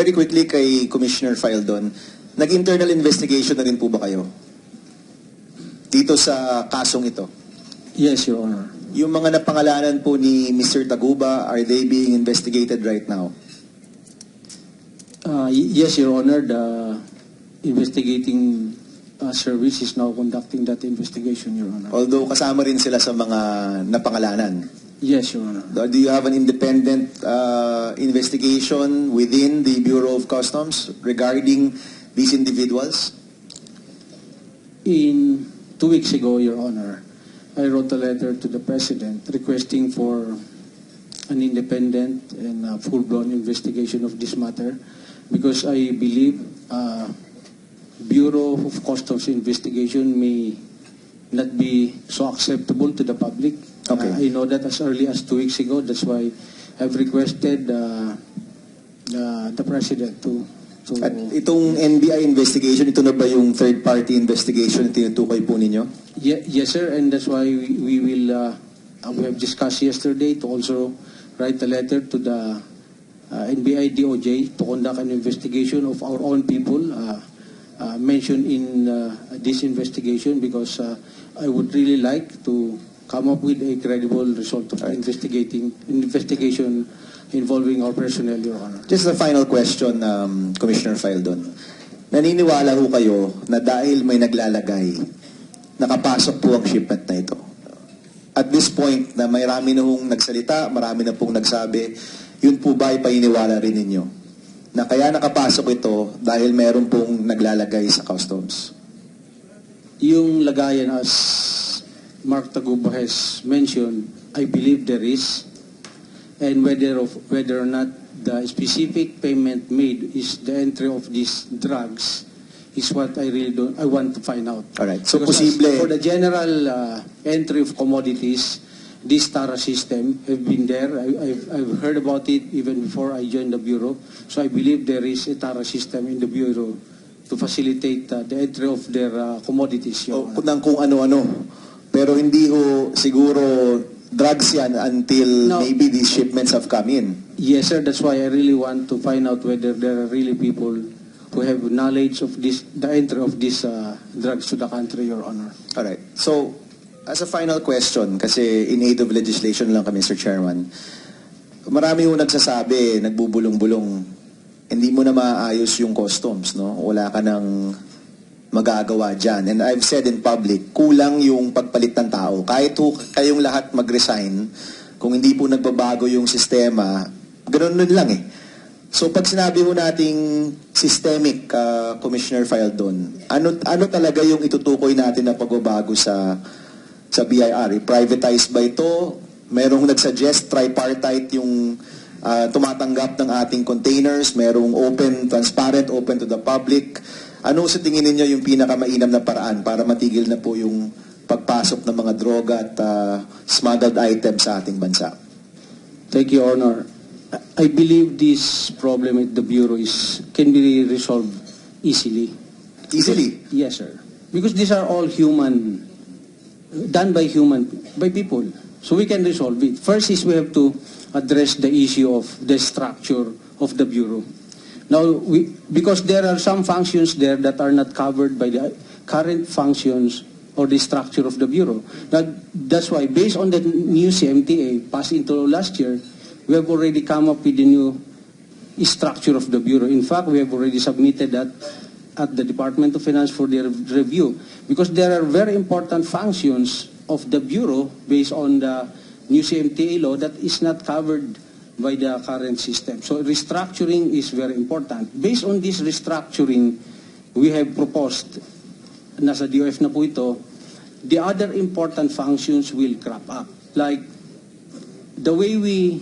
very quickly kay Commissioner Faeldon, nag-internal investigation na rin po ba kayo dito sa kasong ito? Yes, Your Honor. Yung mga napangalanan po ni Mr. Taguba, are they being investigated right now? Yes, Your Honor. The investigating service is now conducting that investigation, Your Honor. Although kasama rin sila sa mga napangalanan. Yes, Your Honor. Do you have an independent investigation within the Bureau of Customs regarding these individuals? In 2 weeks ago, Your Honor, I wrote a letter to the President requesting for an independent and full-blown investigation of this matter because I believe Bureau of Customs investigation may not be so acceptable to the public. Okay. I know that as early as 2 weeks ago. That's why I've requested the President to... At itong NBI investigation, ito na ba yung third-party investigation na tinutukoy po ninyo? Yes, sir. And that's why we will... we have discussed yesterday to also write a letter to the NBI DOJ to conduct an investigation of our own people mentioned in this investigation because I would really like to come up with a credible result of investigation involving our personnel, Your Honor. Just a final question, Commissioner Faeldon. Naniniwala ho kayo na dahil may naglalagay, nakapasok po ang shipment na ito? At this point, na marami na hong nagsalita, marami na pong nagsabi, yun po ba ay paniniwala rin ninyo? Na kaya nakapasok ito dahil meron pong naglalagay sa customs? Yung lagayan, as Mark Taguba has mentioned, I believe there is. And whether or not the specific payment made is the entry of these drugs is what I want to find out. All right. So because posible for the general entry of commodities, this TARA system have been there. I've heard about it even before I joined the Bureau. So I believe there is a TARA system in the Bureau to facilitate the entry of their commodities. Ng kung ano-ano. Pero hindi ho siguro drugs yan until maybe these shipments have come in. Yes, sir. That's why I really want to find out whether there are really people who have knowledge of this, the entry of these drugs to the country, Your Honor. All right. So, as a final question, kasi in aid of legislation lang kami, Mr. Chairman, marami ho nagsasabi, nagbubulong-bulong, hindi mo na maayos yung customs, no? Wala ka nang magagawa dyan. And I've said in public, kulang yung pagpalit ng tao. Kahit ho kayong lahat mag-resign, kung hindi po nagbabago yung sistema, ganun nun lang eh. So pag sinabi ho nating systemic, Commissioner Faeldon, ano talaga yung itutukoy natin na pagbabago sa BIR? I-privatize ba ito? Merong nag-suggest tripartite yung tumatanggap ng ating containers, merong open, transparent, open to the public. Ano sa tingin ninyo yung pinakamainam na paraan para matigil na po yung pagpasok ng mga droga at smuggled items sa ating bansa? Thank you, Honor. I believe this problem at the Bureau can be resolved easily. Easily? Yes, sir. Because these are all human, done by people. So we can resolve it. First is we have to address the issue of the structure of the Bureau. Now, because there are some functions there that are not covered by the current functions or the structure of the Bureau. That's why, based on the new CMTA passed into last year, we have already come up with the new structure of the Bureau. In fact, we have already submitted that at the Department of Finance for their review because there are very important functions of the Bureau based on the new CMTA law that is not covered by the current system. So restructuring is very important. Based on this restructuring, we have proposed, nasa DOF na po ito, the other important functions will crop up. Like the way we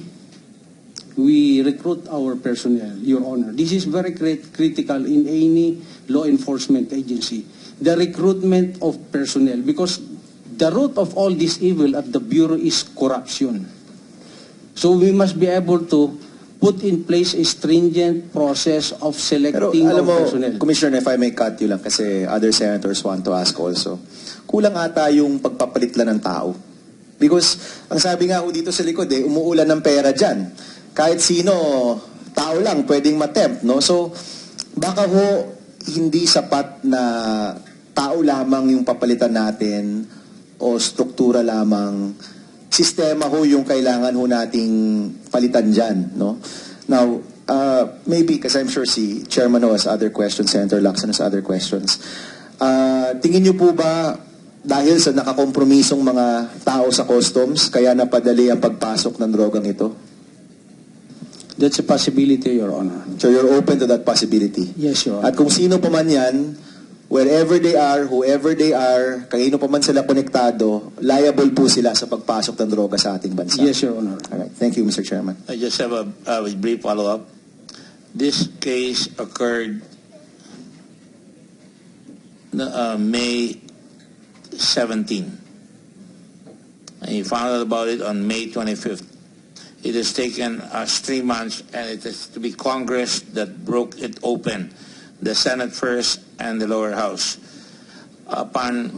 recruit our personnel, Your Honor. This is very critical in any law enforcement agency. The recruitment of personnel, because the root of all this evil at the Bureau is corruption. So we must be able to put in place a stringent process of selecting Pero, alam mo, personnel. Commissioner, if I may cut you lang kasi other senators want to ask also. Kulang ata yung pagpapalit lang ng tao. Because ang sabi nga ho dito sa likod umuulan ng pera dyan. Kahit sino tao lang pwedeng matempt, no? So, baka ho hindi sapat na tao lamang yung papalitan natin o struktura lamang, sistema ho yung kailangan ho nating palitan dyan, no? Now, maybe, because I'm sure si Chairman ho has other questions, Senator Lacson has other questions. Tingin niyo po ba, dahil sa nakakompromisong mga tao sa customs, kaya napadali ang pagpasok ng drogang ito? That's a possibility, Your Honor. So you're open to that possibility? Yes, Your Honor. At kung sino pa man yan, wherever they are, whoever they are, kanino pa man sila konektado, liable po sila sa pagpasok ng droga sa ating bansa? Yes, Your Honor. All right. Thank you, Mr. Chairman. I just have a brief follow-up. This case occurred May 17. And you found out about it on May 25th. It has taken us 3 months, and it is to be Congress that broke it open, the Senate first and the lower house. Upon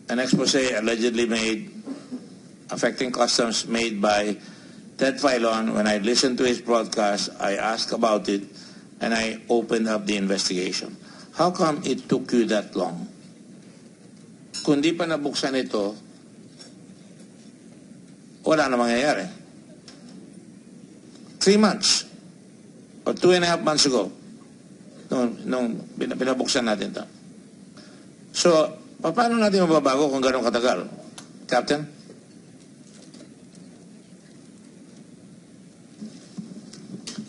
an expose allegedly made affecting customs made by Ted Faeldon, when I listened to his broadcast, I asked about it, and I opened up the investigation. How come it took you that long? Kung di pa nabuksan ito, wala na mangyayari. 3 months or 2.5 months ago nung pinabuksan natin ito. So, paano natin mababago kung gano'ng katagal? Captain?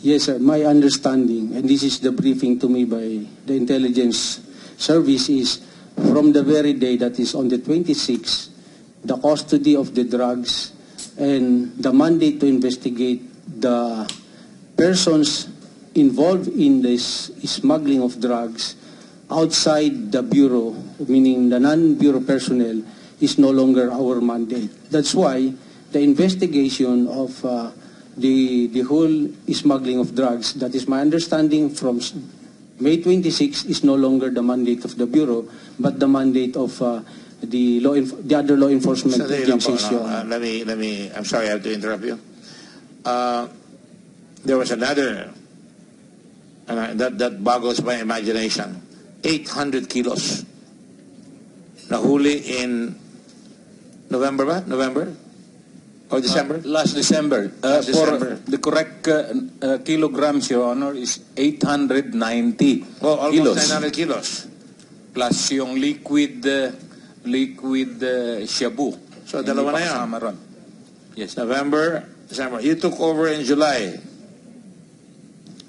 Yes, sir. My understanding, and this is the briefing to me by the intelligence service, is from the very day that is on the 26th, the custody of the drugs and the mandate to investigate the persons involved in this smuggling of drugs outside the Bureau, meaning the non-Bureau personnel, is no longer our mandate. That's why the investigation of the whole smuggling of drugs, that is my understanding from May 26, is no longer the mandate of the Bureau, but the mandate of the other law enforcement agencies. Let me, I'm sorry, I have to interrupt you. There was another, and that boggles my imagination, 800 kilos. Nahuli in November ba? November? Or December? Last December. Last December. For the correct kilograms, Your Honor, is 890 Oh, almost kilos. 900 kilos. Plus yung liquid SHABU. So, Hindi dalawa pa na yan. kasama ron. Yes. November, December. You took over in July.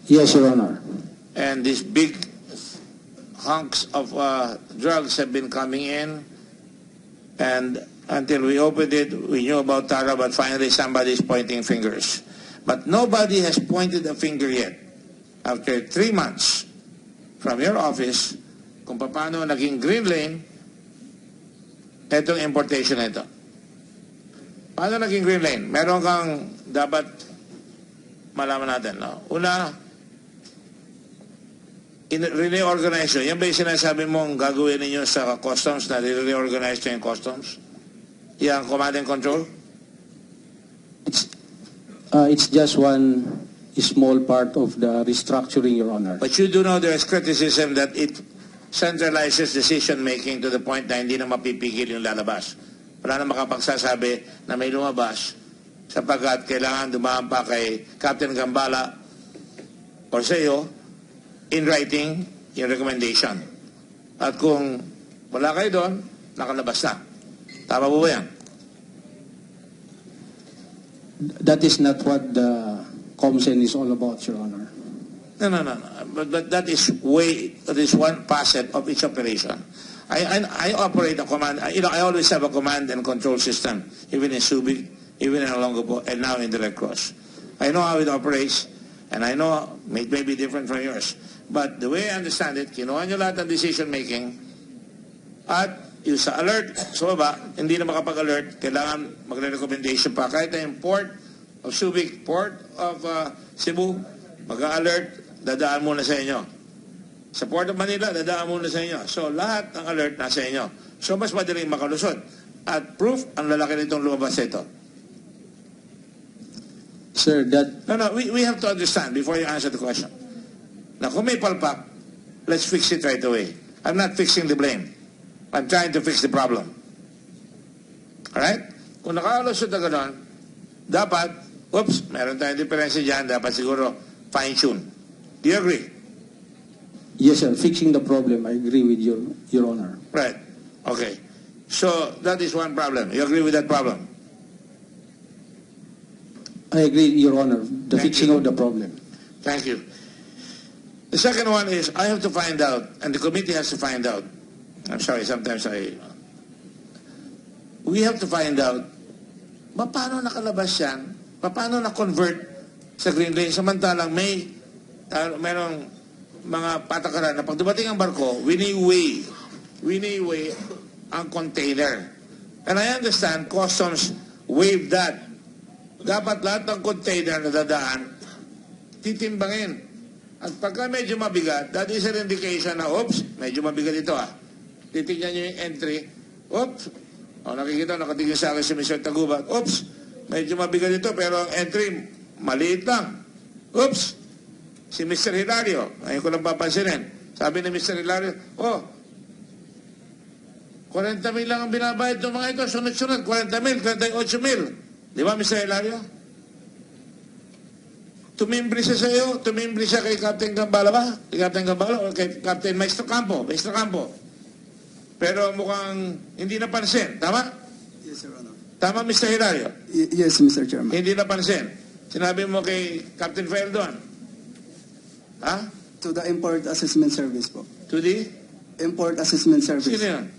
Yes, Your Honor. And these big hunks of drugs have been coming in. And until we opened it, we knew about Tara, but finally somebody's pointing fingers. But nobody has pointed a finger yet. After 3 months from your office, kung paano naging green lane, etong importation na ito. Paano naging green lane? Meron kang dapat malaman natin. No? Una, reorganize yun. Yan ba yung sinasabi mong gagawin ninyo sa customs na reorganize yung customs? Yan, command and control? It's just one small part of the restructuring, Your Honor. But you do know there is criticism that it centralizes decision-making to the point na hindi na mapipigil yung lalabas. Wala na makapagsasabi na may lumabas sapagkat kailangan dumaan pa kay Captain Gambala or sa iyo in writing yung recommendation. At kung wala kayo doon, nakalabas na. Tama po ba yan? That is not what the COMSEN is all about, Your Honor. No. But that is one facet of each operation. I operate a command. I always have a command and control system, even in Subic, even in Olongapo, and now in the Red Cross. I know how it operates, and I know it may be different from yours. But the way I understand it, kinuha nyo lahat ng decision making, at yung sa alert, so ba, hindi na makapag-alert, kailangan magre-recommendation pa. Kahit na yung port of Subic, port of Cebu, mag-alert, dadaan muna sa inyo. Sa Port of Manila, dadaan muna sa inyo. So, lahat ng alert nasa inyo. So, mas madaling makalusot. At proof, ang lalaki nitong lumabas ito. Sir, that No, we have to understand before you answer the question. Now, kung may palpak, let's fix it right away. I'm not fixing the blame. I'm trying to fix the problem. Alright? Kung nakakalusot na gano'n, dapat, oops, meron tayong diferensya dyan, dapat siguro fine-tune. Do you agree? yes, sir, fixing the problem. I agree with Your Honor. Right. Okay. So, that is one problem. You agree with that problem? I agree, Your Honor. The Thank fixing you. of the problem. Thank you. The second one is, I have to find out, and the committee has to find out. I'm sorry, sometimes we have to find out, paano nakalabas yan? Paano na-convert sa green lane? Samantalang mayroong mga patakaran na pag dumating ang barko, wini-weigh ang container. And I understand customs waive that. Dapat lahat ng container na dadaan, titimbangin. At pagka medyo mabigat, that is an indication na, oops, medyo mabigat ito Titignan nyo yung entry, oops, nakikita, nakatingin sa akin si Mr. Taguba, oops, medyo mabigat ito, pero ang entry, maliit lang. Oops, si Mr. Hilario, ngayon ko lang papansinin. Sabi ni Mr. Hilario, 40 mil lang ang binabayad ng mga ito, sunod-sunod, 40 mil, 38 mil. Di ba, Mr. Hilario? Tumimbre siya sa iyo, tumimbre siya kay Captain Gambala ba? Kay Captain Gambala o kay Captain Maestro Campo? Pero mukhang hindi napansin. Tama? Yes, Your Honor. Tama, Mr. Hilario? Yes, Mr. Chairman. Hindi napansin. Sinabi mo kay Captain Faeldon. To the Import Assessment Service po. To the? Import Assessment Service. Sino yan?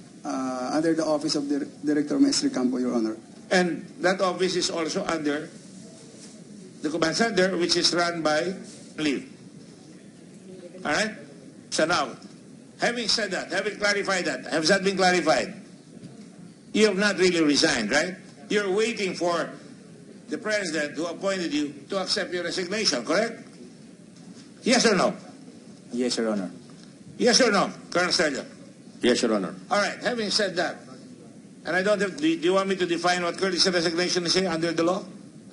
Under the Office of Director Maestro Campo, Your Honor. And that office is also under the command center, which is run by Liv. All right? So now, having said that, having clarified that, has that been clarified? You have not really resigned, right? You're waiting for the president who appointed you to accept your resignation, correct? Yes or no? Yes, Your Honor. Yes or no, Colonel Sergeant? Yes, Your Honor. All right, having said that, and I don't have, do you want me to define what courtesy resignation is here under the law?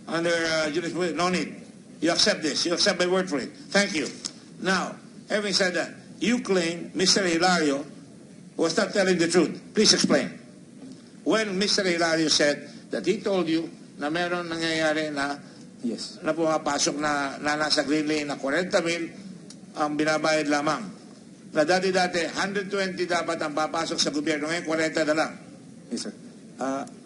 Under jurisprudence? No need. You accept this. You accept my word for it. Thank you. Now, having said that, you claim Mr. Hilario was not telling the truth. Please explain. When Mr. Hilario said that he told you na meron nangyayari na Yes. na pumapasok na nasa green lane na 40 mil ang binabayad lamang. Na dati-dati, 120 dapat ang papasok sa gobyerno. Ngayon, 40 na lang. Yes, sir.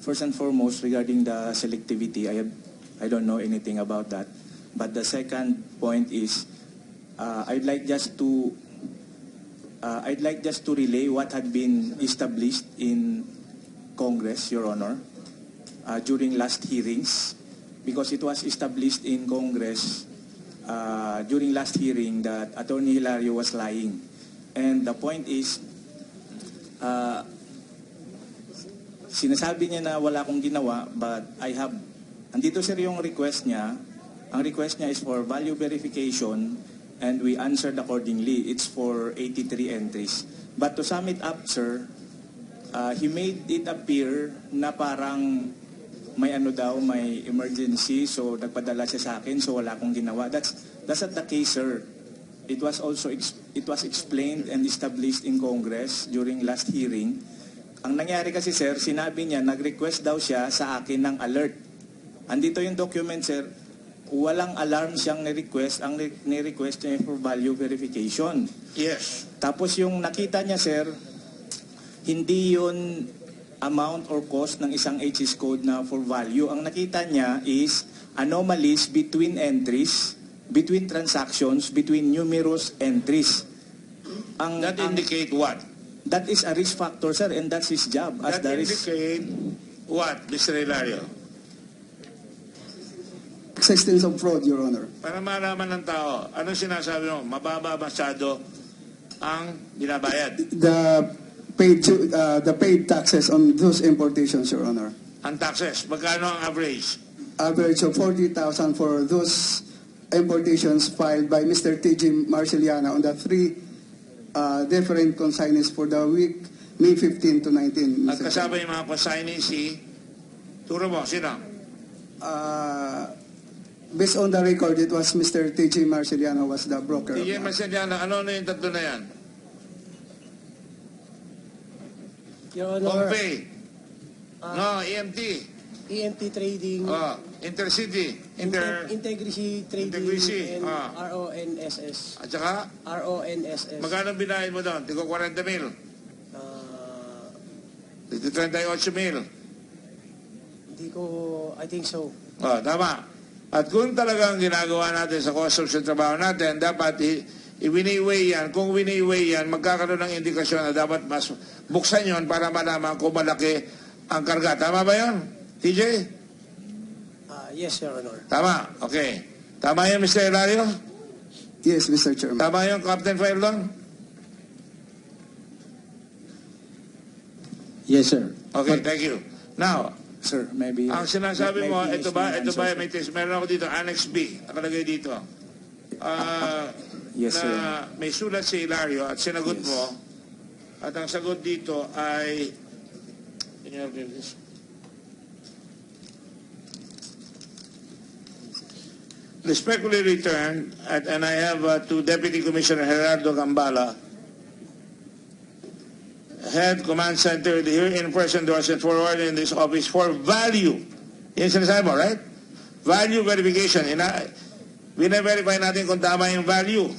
First and foremost, regarding the selectivity, I don't know anything about that. But the second point is, I'd like just to relay what had been established in Congress, Your Honor, during last hearings, because it was established in Congress during last hearing that Attorney Hilario was lying. And the point is, sinasabi niya na wala akong ginawa, but I have, andito sir yung request niya. Ang request niya is for value verification, and we answered accordingly. It's for 83 entries. But to sum it up, sir, he made it appear na parang may may emergency, so nagpadala siya sa akin, so wala akong ginawa. That's not the case, sir. It was explained and established in Congress during last hearing. Ang nangyari kasi, sir, sinabi niya, nag-request daw siya sa akin ng alert. Andito yung document, sir, walang alarm siyang ni-request. Ang ni-request niya for value verification. Yes. Tapos yung nakita niya, sir, hindi yun amount or cost ng isang HS code na for value. Ang nakita niya is anomalies between entries, between transactions, between numerous entries. That indicate what? That is a risk factor, sir, and that's his job. As That the risk. indicate what, Mr. Hilario? Existence of fraud, Your Honor. Para malaman ng tao, anong sinasabi mo? Mababa masyado ang binabayad. The paid taxes on those importations, Your Honor. Ang taxes, magkano ang average? Average of 40,000 for those importations filed by Mr. T.G. Marceliana on the three different consignees for the week May 15 to 19. At kasama yung mga consignee si... Turo mo, sino? based on the record, it was Mr. TG Marceliano was the broker. TJ Marceliano, ano yung tatlo na yan? Your Honor, Compay. No, EMT. EMT Trading, Intercity. Integrity Trading, Integrity, and ah. RONSS. At saka, RONSS. magkano binahin mo doon? Tigo 40 mil. Tigo 38 mil. Hindi ko, I think so. Tama. At kung talagang ginagawa natin sa customs yung trabaho natin, dapat i-wini-weigh yan. Kung wini-weigh yan, magkakaroon ng indikasyon na dapat mas buksan yon para malaman kung malaki ang karga. Tama ba yun, TJ? Yes, Your Honor. Tama. Okay. Tama yun, Mr. Hilario? Yes, Mr. Chairman. Tama yun, Captain Faeldon? Yes, sir. Okay, thank you. Now, Sir, maybe... ang sinasabi mo, may ito ba, answer, may test, meron ako dito, Annex B, nakalagay dito. Yes, sir. Na may sulat si Hilario at sinagot Yes. mo, at ang sagot dito ay, respectfully returned, and I have to Deputy Commissioner Gerardo Gambala, Head Command Center, here in person endorsement forward in this office for value. Yan sinasabi mo, right? Value verification. Bine-verify natin kung tama yung value.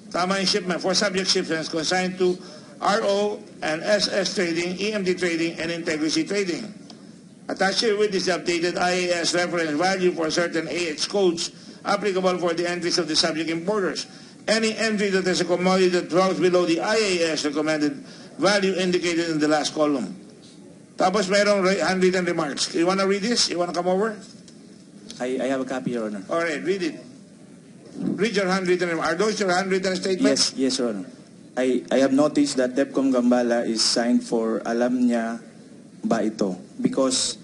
Tama yung shipment for subject shipments consigned to RO and SS Trading, EMD Trading, and Integrity Trading. Attached here with is the updated IAS reference value for certain AH codes applicable for the entries of the subject importers. Any entry that is a commodity that falls below the IAS recommended value indicated in the last column. Tapos mayroong handwritten remarks. You want to read this? You want to come over? I have a copy, Your Honor. All right, read it. Read your handwritten remarks. Are those your handwritten statements? Yes, Your Honor. I have noticed that DepCom Gambala is signed for alam niya ba ito? Because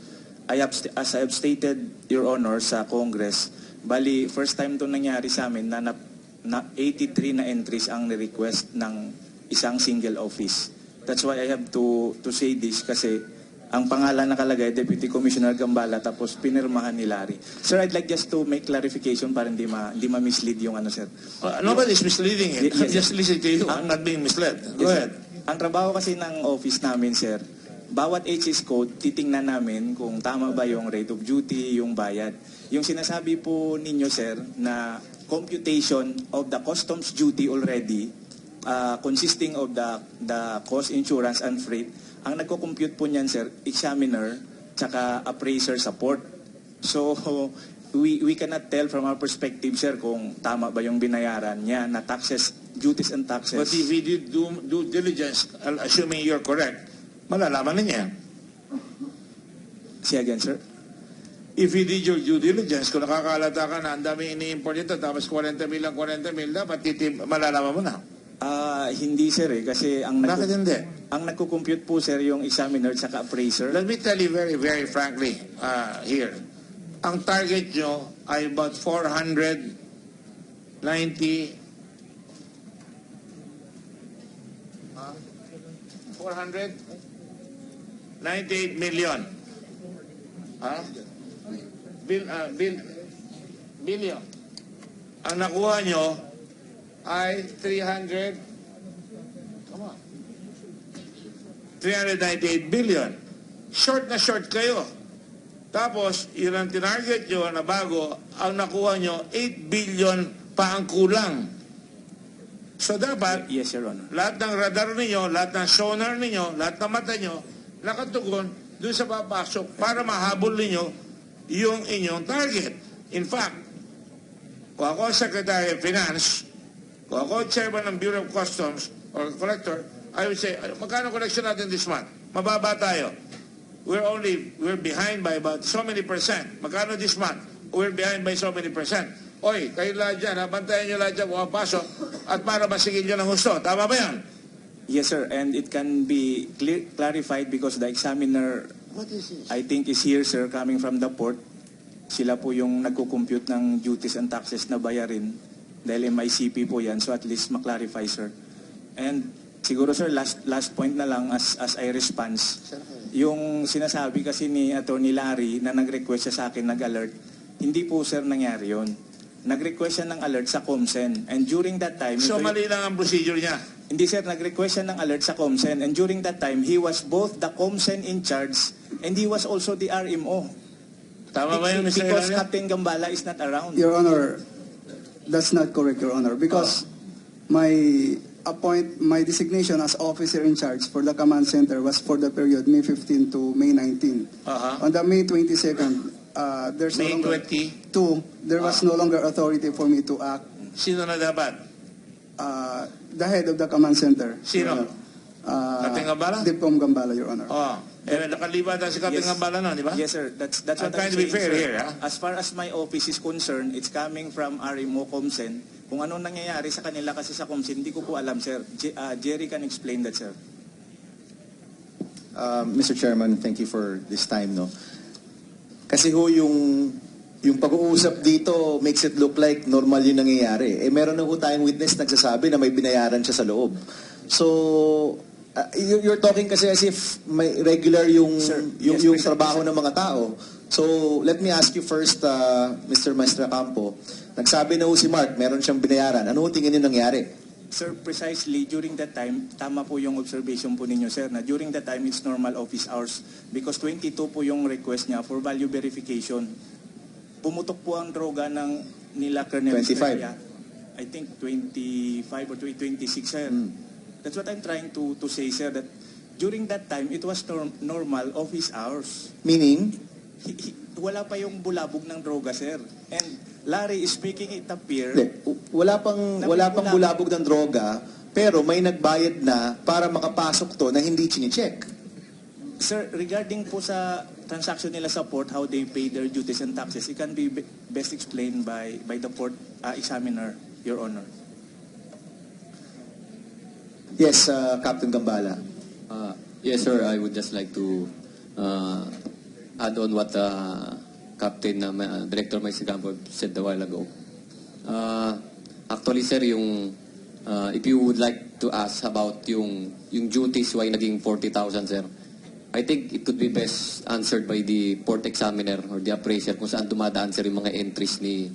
as I have stated, Your Honor, sa Congress, bali, first time to nangyari sa amin na 83 na entries ang request ng isang single office. That's why I have to say this kasi ang pangalan nakalagay, Deputy Commissioner Gambala, tapos pinirmahan ni Larry. Sir, I'd like just to make clarification para hindi ma-mislead yung ano, sir. Nobody's misleading it. Yes, Just listen to you. I'm not being misled. Go Yes, ahead. Ang trabaho kasi ng office namin, sir, bawat HS code, titingnan namin kung tama ba yung rate of duty, yung bayad. Yung sinasabi po ninyo, sir, na computation of the customs duty already, consisting of the cost, insurance, and freight, ang nagko-compute po niyan, sir, examiner, tsaka appraiser support. So, we cannot tell from our perspective, sir, kung tama ba yung binayaran niya na taxes, duties and taxes. But if we did do diligence, assuming you're correct, malalaman niya. Say again, sir? If you did your due diligence, kung nakakalata ka na ang dami ini-import ito, tapos 40 mil, dapat malalaman mo na. Hindi, sir, kasi Bakit hindi? ang nagko-compute po, sir, yung examiner tsaka appraiser. Let me tell you very, very frankly here. Ang target nyo ay about 498 million. Billion. Ang nakuha nyo ay 398 billion. Short na short kayo. Tapos, yun ang tinarget nyo na bago, ang nakuha nyo, 8 billion pa ang kulang. So dapat, Yes, Your Honor. lahat ng radar ninyo, lahat ng sonar ninyo, lahat ng mata nyo, nakatugon doon sa papasok para mahabol ninyo yung inyong target. In fact, kung ako Secretary of Finance, kung ako Chairman ng Bureau of Customs or Collector, I would say, magkano collection natin this month? Mababa tayo. We're behind by about so many percent. Magkano this month? We're behind by so many percent. Oy, kayo lahat dyan, bantayan nyo lahat dyan, pumapasok, at para masigil nyo ng gusto. Tama ba yan? Yes, sir, and it can be clarified because the examiner, What is this? I think, is here, sir, coming from the port. Sila po yung nagko-compute ng duties and taxes na bayarin dahil MICP po yan, so at least maklarify, sir. And siguro, sir, last point na lang as I response. Yung sinasabi kasi ni Attorney Larry na nag-request siya sa akin, nag-alert, Hindi po sir nangyari yun. Nag-request siya ng alert sa COMSEN. And during that time... So mali lang ang procedure niya. Hindi sir, nag-request siya ng alert sa COMSEN. And during that time, he was both the COMSEN in charge and he was also the RMO. Tama ba yun, Mr. Because Ilaria? Captain Gambala is not around. Your Honor, that's not correct, Your Honor, because my designation as officer in charge for the command center was for the period May 15 to May 19. On the May 22nd, there's May no longer 22? there was no longer authority for me to act. Sino na dapat? The head of the command center. Sino? Captain Gambala? Dipcom Gambala, Your Honor. Nakaliba na si Captain Gambala no, di ba? Yes, sir. That's I'm what trying I'm to be saying, fair sir. here, ha? As far as my office is concerned, it's coming from RMO COMSEN. Kung ano nangyayari sa kanila kasi sa COMSEN, hindi ko po alam, sir. Jerry can explain that, sir. Mr. Chairman, thank you for this time, no. Kasi ho yung pag-uusap dito makes it look like normal yung nangyayari. Meron na ho tayong witness nagsasabi na may binayaran siya sa loob. So, you're talking kasi as if may regular yung trabaho ng mga tao. So, let me ask you first, Mr. Maestra Campo. Nagsabi na ho si Mark, meron siyang binayaran. Ano ho tingin niyo nangyari? Sir, precisely during that time, tama po yung observation po ninyo, sir, na during that time, it's normal office hours because 22 po yung request niya for value verification. Pumutok po ang droga ng nila Colonel 25. Estrella. I think 25 or 26, sir. That's what I'm trying to say, sir, that during that time, it was normal office hours. Meaning? Wala pa yung bulabog ng droga, sir. And Larry is speaking, it appear... Wala pang bulabog ng droga, pero may nagbayad na para makapasok to na hindi chine-check. Sir, regarding po sa transaction nila sa port, how they pay their duties and taxes, it can be best explained by the port examiner, Your Honor. Yes, Captain Gambala. Yes, sir. I would just like to add on what Captain Director Maestra Campo said a while ago. Actually, sir, if you would like to ask about yung duties why naging 40,000, sir, I think it could be best answered by the port examiner or the appraiser kung saan dumadaan, sir, yung mga entries ni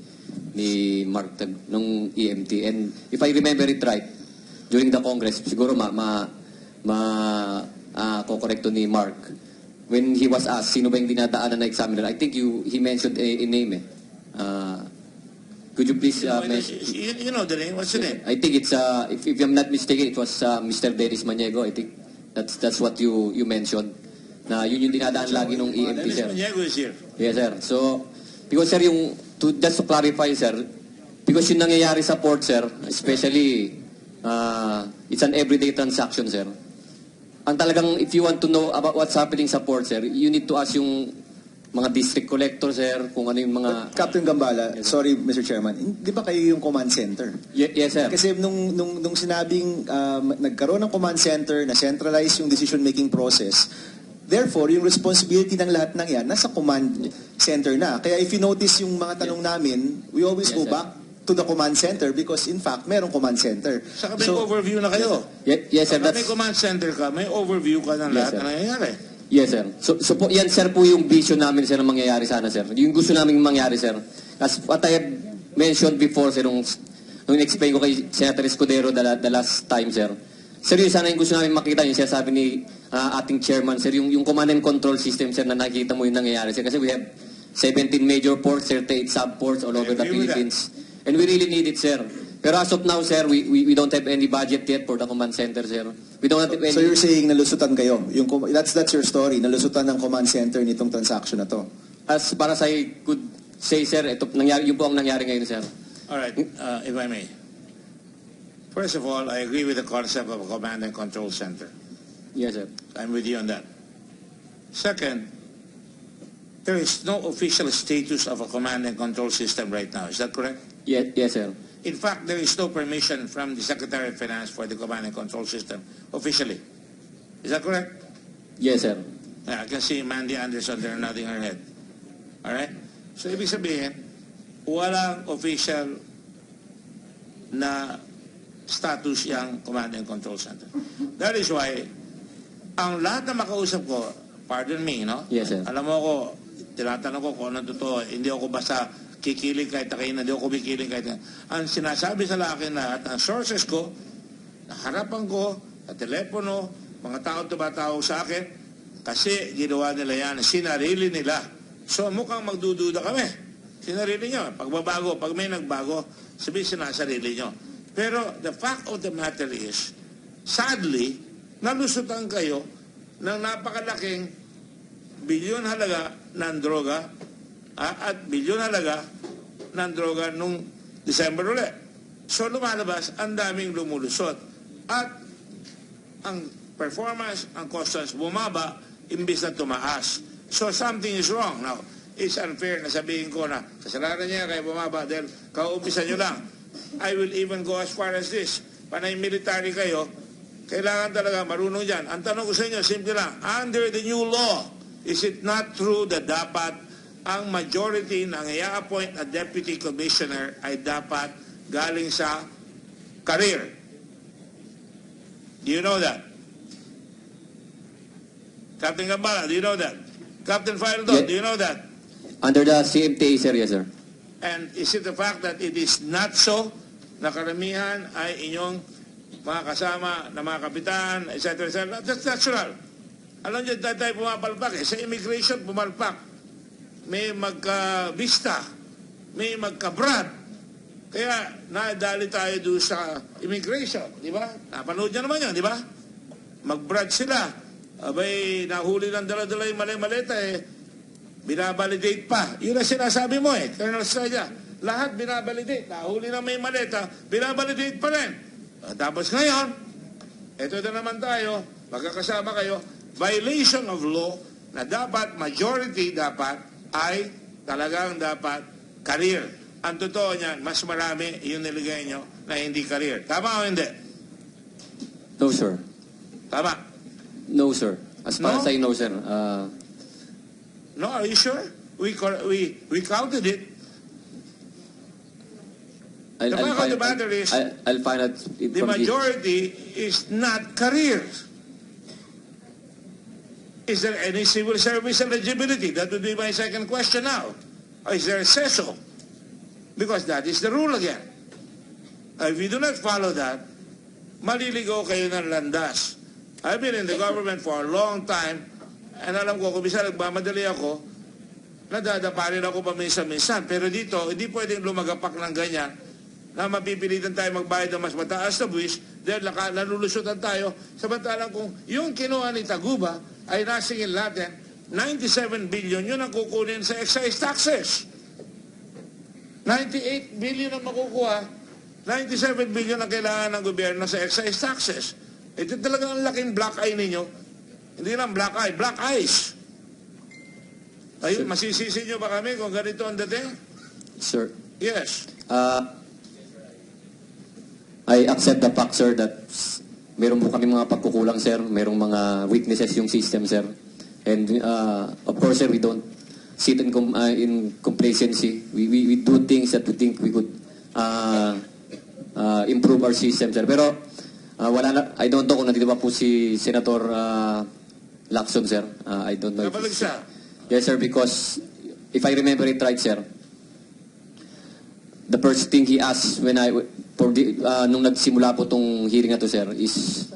Mark ng EMT. And if I remember it right, during the Congress, siguro kokorekto ni Mark, when he was asked, sino ba yung dinadaanan na examiner, I think he mentioned a name. Could you please mention? You know the name. What's the name? I think it's, if I'm not mistaken, it was Mr. Dennis Maniego. I think that's what you mentioned. Na yun yung dinadaan lagi nung EMT, Dennis sir. Maniego is here. Yes, sir. So, because, sir, just to clarify, sir, because yung nangyayari sa port, sir, especially, it's an everyday transaction, sir. Ang talagang, if you want to know about what's happening sa port, sir, you need to ask yung mga district collector, sir, kung ano yung mga... But, Captain Gambala, sorry, Mr. Chairman, di ba kayo yung command center? Yes, sir. Kasi nung sinabing nagkaroon ng command center na centralize yung decision-making process, therefore, yung responsibility ng lahat ng yan, nasa command center na. Kaya if you notice yung mga tanong namin, we always go back to the command center because in fact, merong command center. Saka may overview na kayo. Yes, sir. Pag may command center ka, may overview ka ng lahat na nangyayari. Yes, sir. So po, yan, sir, po yung vision namin, sir, na mangyayari sana, sir. Yung gusto namin mangyari, sir. As what I have mentioned before, sir, nung explain ko kay Senator Escudero the last time, sir. Sir, yun sana yung gusto namin makita, yung sinasabi ni ating chairman, sir, yung command and control system, sir, na nakikita mo yung nangyayari, sir. Kasi we have 17 major ports, 38 sub-ports all over the Philippines. And we really need it, sir. Pero as of now, sir, we don't have any budget yet for the command center, sir. We don't have any... So you're saying nalusutan kayo? That's your story, nalusutan ng command center nitong transaction na to? As far as I could say, sir, yun po ang nangyari ngayon, sir. All right, if I may. First of all, I agree with the concept of a command and control center. Yes, sir. I'm with you on that. Second, there is no official status of a command and control system right now. Is that correct? Yes, sir. In fact, there is no permission from the Secretary of Finance for the command and control system officially. Is that correct? Yes, sir. Yeah, I can see Mandy Anderson there nodding her head. All right? So, ibig sabihin, walang official na status yung command and control center. That is why, ang lahat na makausap ko, pardon me, no? Yes, sir. Alam mo ko, tinatanong ko kung anong totoo. Hindi ako basta kikiling kahit na kayo, hindi ako kumikiling kahit na. Ang sinasabi sa akin na at ang sources ko, harapan ko, sa telepono, mga tao tumatawag sa akin, kasi ginawa nila yan, sinarili nila. So mukhang magdududa kami. Sinarili nyo. Pagbabago, pag may nagbago, sabihin sinasarili nyo. Pero the fact of the matter is, sadly, nalusutan kayo ng napakalaking bilyon halaga ng droga at bilyon halaga ng droga nung December ulit. So lumalabas, ang daming lumulusot. At ang performance, ang customs bumaba, imbis na tumaas. So something is wrong. Now, it's unfair na sabihin ko na kasalanan niya kaya bumaba dahil kauumpisan nyo lang. I will even go as far as this. Panay military kayo, kailangan talaga marunong dyan. Ang tanong ko sa inyo, simple lang, under the new law, is it not true that dapat ang majority ng i-appoint na deputy commissioner ay dapat galing sa career? Do you know that? Captain Gambala, do you know that? Captain Faeldon, Yeah. do you know that? Under the CMTA, sir, yes, sir. And is it the fact that it is not so na karamihan ay inyong mga kasama na mga kapitan, etc. etc. That's natural. Alam nyo, tayo pumapalpak eh. Sa immigration, pumalpak. May magka-vista. May magka-brad. Kaya, nadali tayo doon sa immigration. Di ba? Napanood nyo naman yan, di ba? Mag-brad sila. Abay, nahuli ng dala-dala yung malay-maleta eh. Binabalidate pa. Yun ang sinasabi mo eh. Colonel Estrella. Lahat binabalidate. Nahuli na may maleta, binabalidate pa rin. Tapos ngayon, ito na naman tayo, magkakasama kayo, violation of law na dapat, majority dapat, ay talagang dapat career. Ang totoo niyan, mas marami yung niligay nyo na hindi career. Tama o hindi? No, sir. Tama? No, sir. As far as I know, sir. No, are you sure? We counted it. The fact of the matter is, I'll find out it the from majority is not career. Is there any civil service eligibility? That would be my second question now. Or is there a CESO? Because that is the rule again. If you do not follow that, maliligaw kayo ng landas. I've been in the government for a long time, and alam ko, kung bisa nagmamadali ako, nadadaparin ako paminsan-minsan. Pero dito, hindi pwedeng lumagapak ng ganyan na mapipilitan tayo magbayad ng mas mataas na buwis dahil nalulusutan tayo. Samantalang kung yung kinuha ni Taguba ay nasingil natin, 97 billion yun ang kukunin sa excise taxes. 98 billion ang makukuha, 97 billion ang kailangan ng gobyerno sa excise taxes. Ito talagang ang laking black eye ninyo. Hindi lang black eye, black eyes. Ayun, masisisi nyo ba kami kung ganito ang dating? Sir. Yes. I accept the fact, sir, that meron po kami mga pagkukulang, sir. Merong mga weaknesses yung system, sir. And of course, sir, we don't sit in complacency. We do things that we think we could improve our system, sir. Pero I don't know kung nandito pa po si Senator LACSON, sir. I don't know. Nabalik siya. Yes, sir, because if I remember it right, sir, the first thing he asked when nung nagsimula po tong hearing na to, sir, is,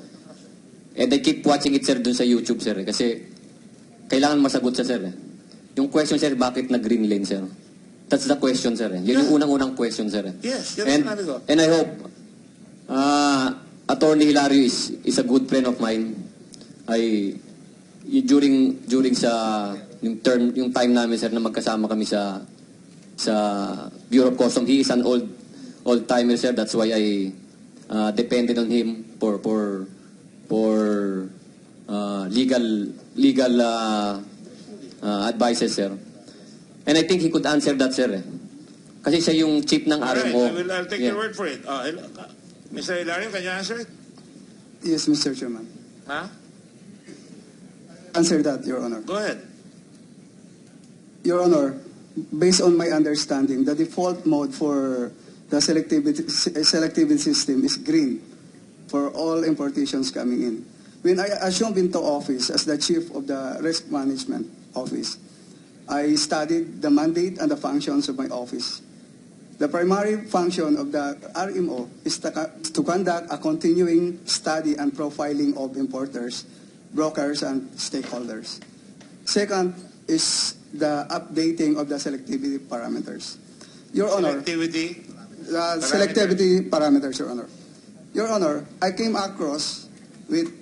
and I keep watching it, sir, dun sa YouTube, sir, kasi kailangan masagot siya, sir. Yung question, sir, bakit nag-green lane, sir? That's the question, sir. Yun yung unang-unang question, sir. Yes, yun ang sinabi ko. And I hope Attorney Hilario is a good friend of mine. During sa yung time namin, sir, na magkasama kami sa Bureau of Customs, he is an old-timer, sir. That's why I depended on him for legal advices, sir. And I think he could answer that, sir. Kasi siya yung chief ng RMO. I'll take your word for it. Mr. Hilario, can you answer it? Yes, Mr. Chairman. Huh? Answer that, Your Honor. Go ahead. Your Honor, based on my understanding, the default mode for the selectivity system is green for all importations coming in. When I assumed into office as the chief of the risk management office, I studied the mandate and the functions of my office. The primary function of the RMO is to conduct a continuing study and profiling of importers, brokers, and stakeholders. Second is the updating of the selectivity parameters. Your Honor, selectivity parameters, Your Honor. Your Honor, I came across with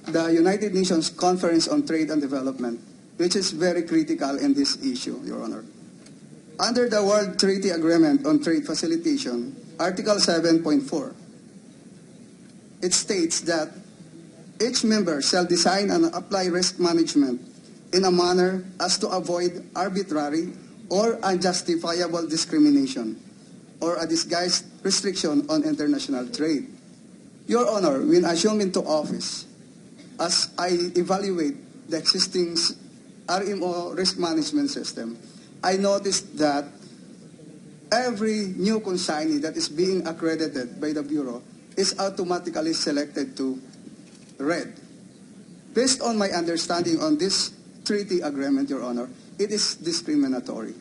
the United Nations Conference on Trade and Development, which is very critical in this issue, Your Honor. Under the World Treaty Agreement on Trade Facilitation, Article 7.4, it states that each member shall design and apply risk management in a manner as to avoid arbitrary or unjustifiable discrimination or a disguised restriction on international trade. Your Honor, when assumed into office, as I evaluate the existing RMO risk management system, I noticed that every new consignee that is being accredited by the Bureau is automatically selected to red. Based on my understanding on this treaty agreement, Your Honor, it is discriminatory.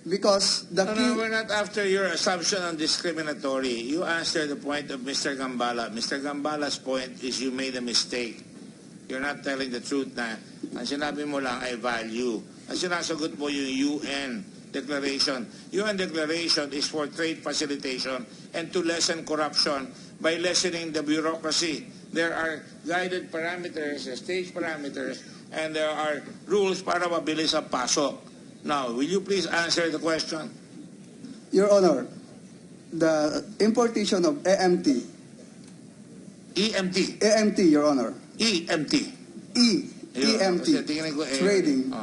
Because the key... No, we're not after your assumption on discriminatory. You answered the point of Mr. Gambala. Mr. Gambala's point is you made a mistake. You're not telling the truth na ang sinabi mo lang ay value. Ang sinasagot mo yung UN Declaration. UN Declaration is for trade facilitation and to lessen corruption by lessening the bureaucracy. There are guided parameters, stage parameters, and there are rules para mabilis ang pasok. Now, will you please answer the question? Your Honor, the importation of AMT. EMT. AMT, Your Honor. EMT. EMT trading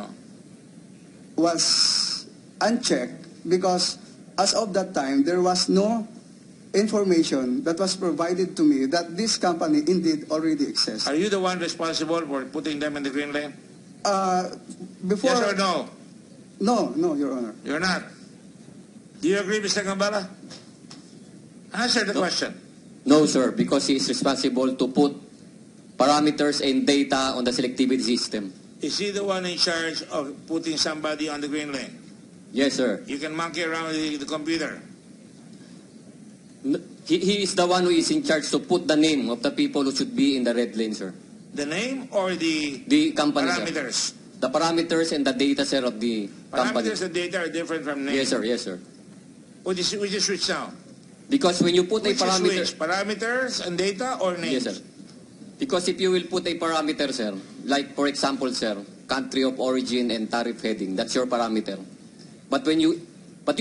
was unchecked because as of that time, there was no information that was provided to me that this company indeed already exists. Are you the one responsible for putting them in the green lane? Before, yes or no? No, Your Honor. You're not. Do you agree, Mr. Gambala? Answer the question. No, sir, because he is responsible to put parameters and data on the selectivity system. Is he the one in charge of putting somebody on the green lane? Yes, sir. You can monkey around with the computer. He is the one who is in charge to put the name of the people who should be in the red lane, sir. The name or the company, parameters? Sir. The parameters and the data, sir, of the company. Parameters and data are different from name. Yes, sir. Yes, sir. Which is which now? Because when you put a parameter... Which? Parameters and data or names? Yes, sir. Because if you will put a parameter, sir, like for example, sir, country of origin and tariff heading, that's your parameter. But you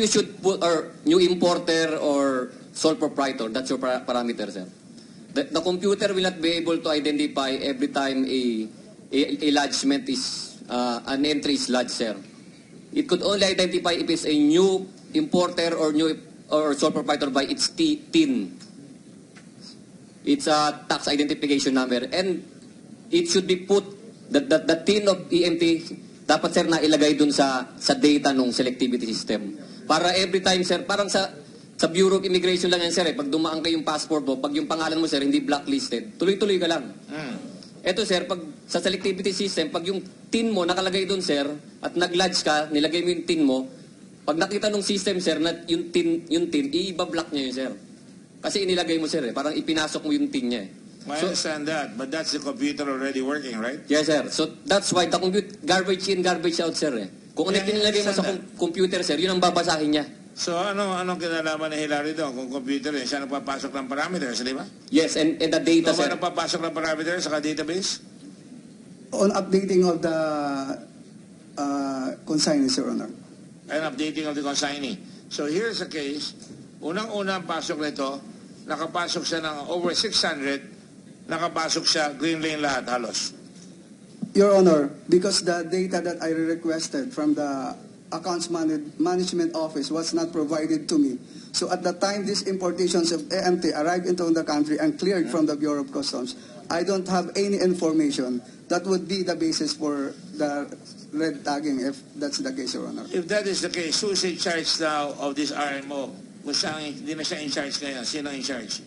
should put new importer or sole proprietor, that's your parameter, sir. The computer will not be able to identify every time a lodgement is an entry is lodged, sir. It could only identify if it's a new importer or sole proprietor by its TIN. It's a tax identification number, and it should be put the TIN of EMT dapat, sir, na ilagay dun sa data ng selectivity system. Para every time, sir, parang sa Bureau of Immigration lang yan, sir, pag dumaan kayo yung passport mo, pag yung pangalan mo, sir, hindi blacklisted, tuloy-tuloy ka lang. Eto, sir, pag sa selectivity system, pag yung TIN mo nakalagay dun, sir, at nag-lodge ka, nilagay mo yung TIN mo, pag nakita ng system, sir, na yung TIN, i-block niya yun, sir. Kasi inilagay mo, sir, parang ipinasok mo yung TIN niya. I understand that, but that's the computer already working, right? Yes, sir. So that's why the garbage in, garbage out, sir. Kung ano pinilagay mo sa computer, sir, yun ang babasahin niya. So anong kinalaman ni Hilary doon? Kung computer siya nagpapasok ng parameters, di ba? Yes, and the data, sir. sir. Nagpapasok ng parameters sa database? On updating of the consignee, Your Honor. And updating of the consignee. So here's the case. Unang-unang pasok nito, nakapasok siya ng over 600, nakapasok siya, green lane lahat, halos. Your Honor, because the data that I requested from the Accounts Management Office was not provided to me. So at the time these importations of AMT arrived into the country and cleared from the Bureau of Customs, I don't have any information that would be the basis for the red tagging, if that's the case, Your Honor. If that is the case, who's in charge now of this RMO? Kung hindi na siya in charge ngayon, sino in charge?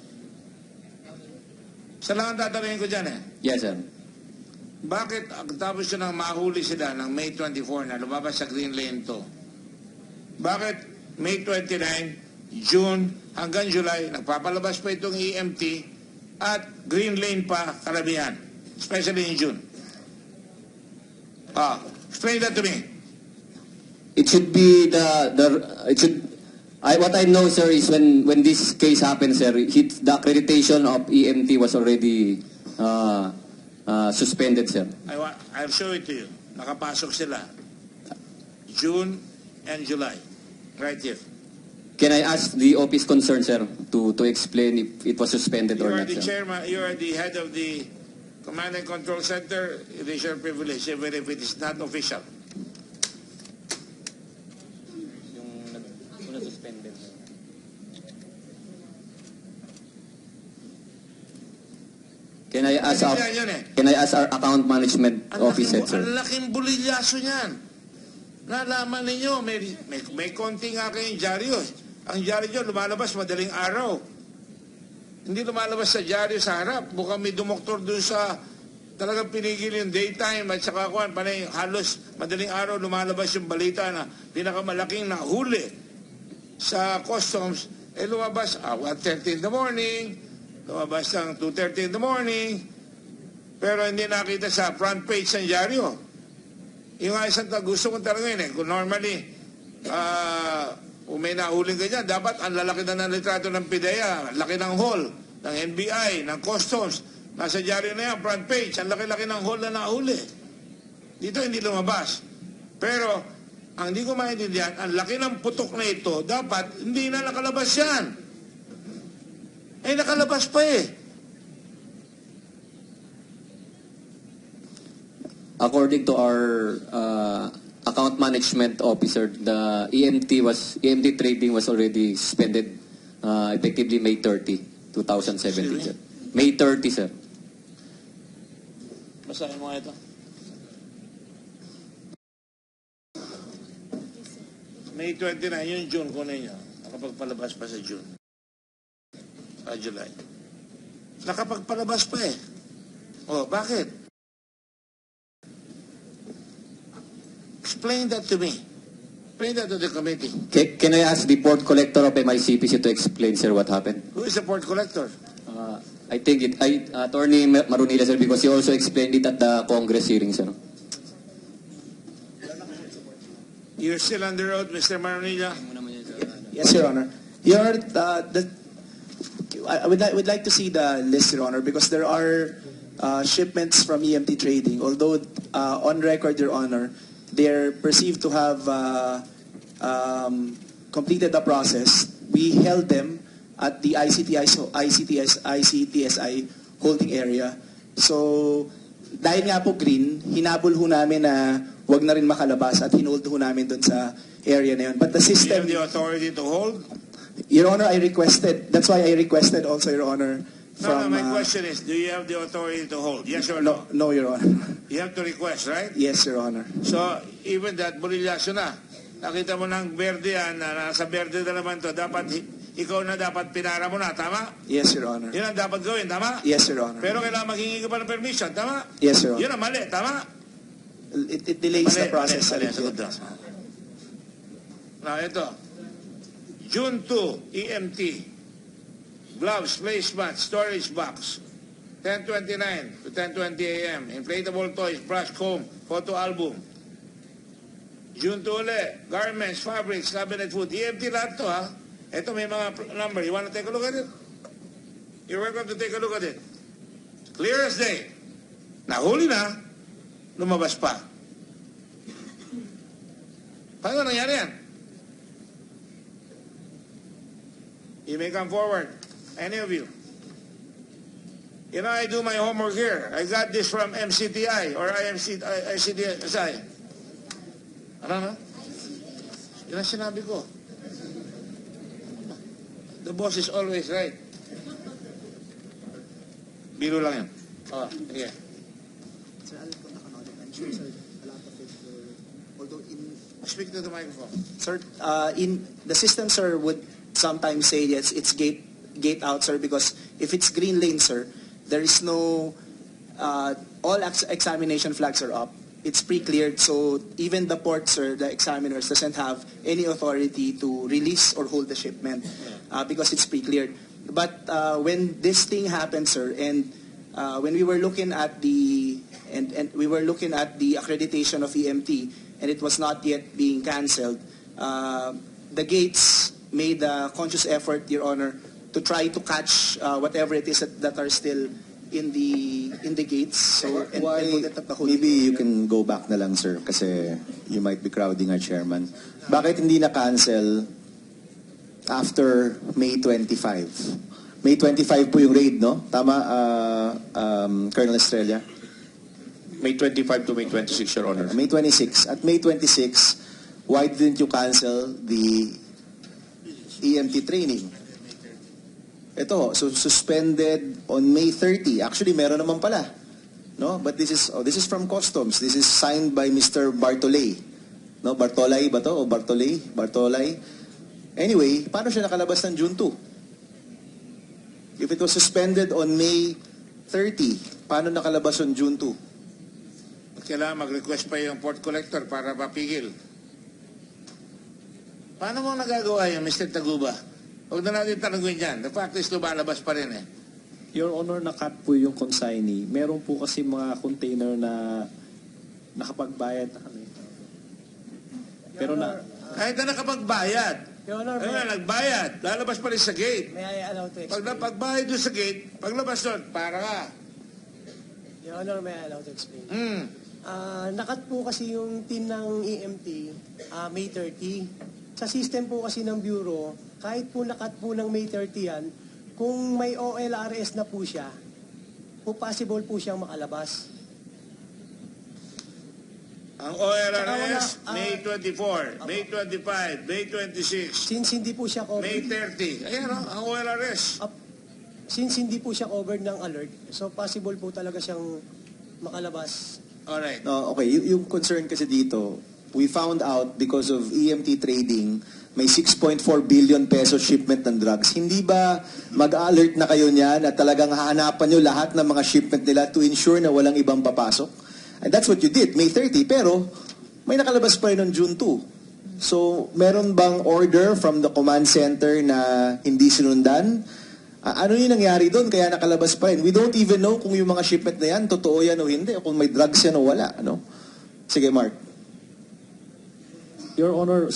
Sa lang ang tatanungin ko dyan, Yes, sir. Bakit tapos yun nang mahuli sila ng May 24 na lumabas sa green lane to? Bakit May 29, June hanggang July, nagpapalabas pa itong EMT at green lane pa karamihan, especially in June? Explain that to me. It should be what I know, sir, is when this case happened, sir, the accreditation of EMT was already suspended, sir. I'll show it to you. Nakapasok sila. June and July. Right here. Can I ask the office concerned, sir, to explain if it was suspended or You are not, the sir? chairman, you are the head of the Command and Control Center. It is your privilege, even if it is not official. Can I ask our account management officer, sir? Ang laking bulilyaso niyan. Nalaman ninyo, may konting aking dyaryo. Ang dyaryo lumalabas madaling araw. Hindi lumalabas sa dyaryo sa harap. Mukhang may dumoktor doon sa talagang pinigil yung daytime at saka panay halos madaling araw lumalabas yung balita na pinakamalaking nahuli sa customs. Lumabas 1:30 in the morning, lumabas ng 2:30 in the morning, pero hindi nakita sa front page ng dyaryo. Yung isang gusto kong talaga yun kung normally kung may nahuling ganyan, dapat ang lalaki na ng litrato ng PIDEA, laki ng hall, ng NBI, ng customs, nasa dyaryo na yan, front page, ang laki-laki ng hall na nahuli. Dito hindi lumabas. Pero ang hindi ko maintindihan, ang laki ng putok na ito, dapat hindi na nakalabas yan. Nakalabas pa According to our account management officer, the EMT trading was already suspended effectively May 30, 2017, sir. May 30, sir. Basahin mo nga ito. May 29, yung June ko na yun. Nakapagpalabas pa sa June. July. Nakapagpalabas pa bakit? Explain that to me. Explain that to the committee. Can I ask the port collector of MICPC to explain, sir, what happened? Who is the port collector? I think Attorney Marunilla, sir, because he also explained it at the Congress hearing, sir. You're still on the road, Mr. Marunilla? Yes, Your Honor. Your Honor, I would like to see the list, Your Honor, because there are shipments from EMT Trading. Although on record, Your Honor, they're perceived to have completed the process. We held them at the ICTSI holding area. So, dahil nga po green, hinabol ho namin na wag na rin makalabas at hinold ho namin doon sa area na yun. But the system... Do you have the authority to hold? Your Honor, I requested, that's why I requested also, Your Honor, No, my question is, do you have the authority to hold? Yes or no? No, Your Honor. You have to request, right? Yes, Your Honor. So, even that, bulilyaso na. Nakita mo ng berde yan, na nasa berde na naman to, dapat, ikaw na dapat pinara mo na, tama? Yes, Your Honor. Yun ang dapat gawin, tama? Yes, Your Honor. Pero kailangan maghingi ka pa ng permission, tama? Yes, Your Honor. Yun ang mali, tama? It delays the process. Mali, sagot na. Now, ito. June 2, EMT. Gloves, placemat, storage box. 10:29 to 10:20 a.m. Inflatable toys, brush, comb, photo album. June 2 ulit. Garments, fabrics, cabinet food. EMT lahat to, ha? Ito may mga number. You want to take a look at it? You're welcome to take a look at it. Clear as day. Nahuli na, lumabas pa. Paano nangyari yan? You may come forward. Any of you. You know, I do my homework here. I got this from MCTI or ICTSI. Ano? Yun ang sinabi ko. The boss is always right. Biro lang yan. Okay. Speak to the microphone. Sir, in the system, sir, would sometimes say yes, it's gate out, sir, because if it's green lane, sir, there is no all examination flags are up. It's pre-cleared, so even the port, sir, the examiners, doesn't have any authority to release or hold the shipment because it's pre-cleared. But when this thing happened, sir, and when we were looking at the we were looking at the accreditation of EMT, and it was not yet being cancelled, the gates made a conscious effort, Your Honor, to try to catch whatever it is that are still in the gates. So and Why, put it at the holding maybe you area. can go back na lang, sir, kasi you might be crowding our chairman. Bakit hindi na-cancel after May 25? May 25 po yung raid, no? Tama, Colonel Estrella? May 25 to May 26, Your Honor. May 26. At May 26, why didn't you cancel the EMT training? Ito, so suspended on May 30. Actually, meron naman pala. No? But this is from Customs. This is signed by Mr. Bartolay. No, Bartolay ba to? O Bartolay? Bartolay? Anyway, paano siya nakalabas ng June 2? If it was suspended on May 30, paano nakalabas on June 2? Kailangan mag-request pa yung port collector para mapigil. Paano mo nagagawa yan, Mr. Taguba? Huwag na natin tanongin yan. The fact is, lumalabas pa rin eh. Your Honor, na-cut po yung consignee. Meron po kasi mga container na nakapagbayad na kami. Pero na... Kahit na nakapagbayad. Your Honor, nagbayad. Lalabas pa rin sa gate. may I allow to Pag explain? napagbayad doon sa gate, paglabas doon, para ka. Your Honor, may I allow to explain? Hmm. Nakat po kasi yung team ng EMT May 30. Sa system po kasi ng Bureau, kahit po nakat po ng May 30 yan, kung may OLRS na po siya, po possible po siyang makalabas. Ang OLRS, Saka wala, May 24, May 25, May 26, Since hindi po siya covered, May 30. Ayan o, ang OLRS. since hindi po siya covered ng alert, so possible po talaga siyang makalabas. Alright. No, okay, yung concern kasi dito, we found out because of EMT trading, may 6.4 billion peso shipment ng drugs. Hindi ba mag-alert na kayo niyan at talagang hahanapan nyo lahat ng mga shipment nila to ensure na walang ibang papasok? And that's what you did, May 30. Pero may nakalabas pa rin noong June 2. So, meron bang order from the command center na hindi sinundan? Ano yung nangyari doon kaya nakalabas pa rin? We don't even know kung yung mga shipment na yan, totoo yan o hindi, o kung may drugs yan o wala. Ano? Sige, Mark. Your Honor,